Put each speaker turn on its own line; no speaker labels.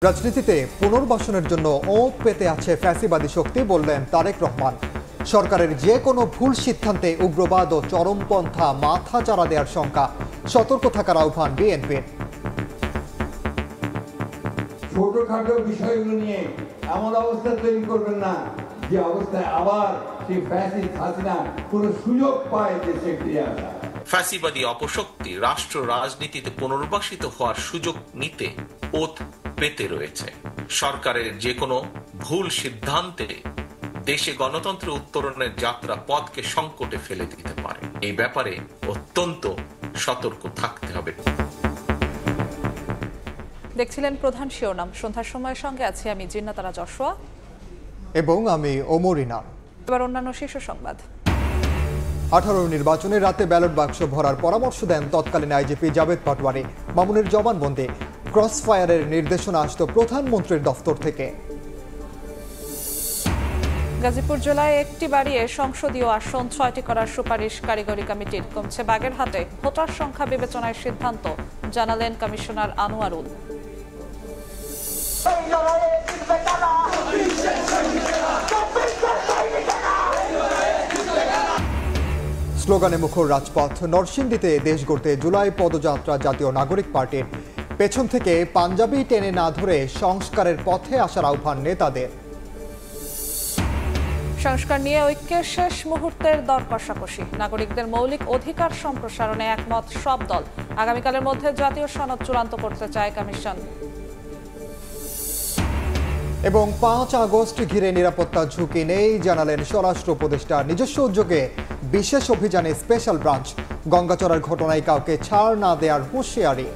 রাজনীতিতে পুনর্বাসনের জন্য ওঁত পেতে আছে ফ্যাসিবাদী শক্তি বললেন তারেক রহমান। সরকারের যে কোনো ভুল সিদ্ধান্তে উগ্রবাদ ও চরমপন্থা মাথাচাড়া দেওয়ার শঙ্কা, সতর্ক থাকার আহ্বান বিএনপির।
ছোটখাটো বিষয়গুলো নিয়ে এমন অবস্থা তৈরি করবেন না যে অবস্থায় আবার সেই ফ্যাসিস্ট হাসিনা কোনো সুযোগ পায় দেশে ফিরে আসা।
ফ্যাসিবাদী অপশক্তি রাষ্ট্র রাজনীতিতে পুনর্বাসিত হওয়ার সুযোগ নিতে ওত পেতে রয়েছে। সরকারের যে কোনো ভুল সিদ্ধান্তে দেশে গণতন্ত্র উত্তরণের যাত্রা পথকে সংকটে ফেলে দিতে পারে। এই ব্যাপারে অত্যন্ত সতর্ক থাকতে হবে।
দেখছিলেন প্রধান শিরোনাম। সন্ধ্যার সময়ের সঙ্গে আছি আমি জিন্নাতারা যশোয়া
এবং আমি ওমর ইনার।
এবার অন্যান্য শীর্ষ সংবাদ।
18 নির্বাচনের রাতে ব্যালট বাক্স ভরার পরামর্শ দেন তৎকালীন আইজিপি জাভেদ পাটোয়ারি। মামুনের জবানবন্দি, ক্রসফায়ারের নির্দেশনা আসত প্রধানমন্ত্রীর দফতর থেকে।
গাজীপুর জেলায় একটি বাড়িয়ে সংসদীয় আসন 6টি করার সুপারিশ কারিগরি কমিটির। কমছে বাগেরহাটে ভোটার সংখ্যা বিবেচনায় সিদ্ধান্ত, জানালেন কমিশনার আনোয়ারুল।
স্লোগানে মুখর রাজপথ। নরসিংদীতে দেশ গড়তে জুলাই পদযাত্রা জাতীয় নাগরিক পার্টির। পেছন থেকে পাঞ্জাবি টেনে না ধরে সংস্কারের পথে আসার আহ্বান নেতাদের।
সংস্কার নিয়ে ঐক্যের শেষ মুহূর্তের দর কষাকষি। নাগরিকদের মৌলিক অধিকার সম্প্রসারণে একমত সব দল। আগামীকালের মধ্যে জাতীয় সনদ চূড়ান্ত করতে চায় কমিশন।
এবং 5 আগস্ট ঘিরে নিরাপত্তা ঝুঁকি নেই, জানালেন স্বরাষ্ট্র উপদেষ্টা। নিজস্ব উদ্যোগে বিশেষ অভিযানে স্পেশাল ব্রাঞ্চ। গঙ্গাচড়ার ঘটনায় কাউকে ছাড় না দেওয়ার হুঁশিয়ারি।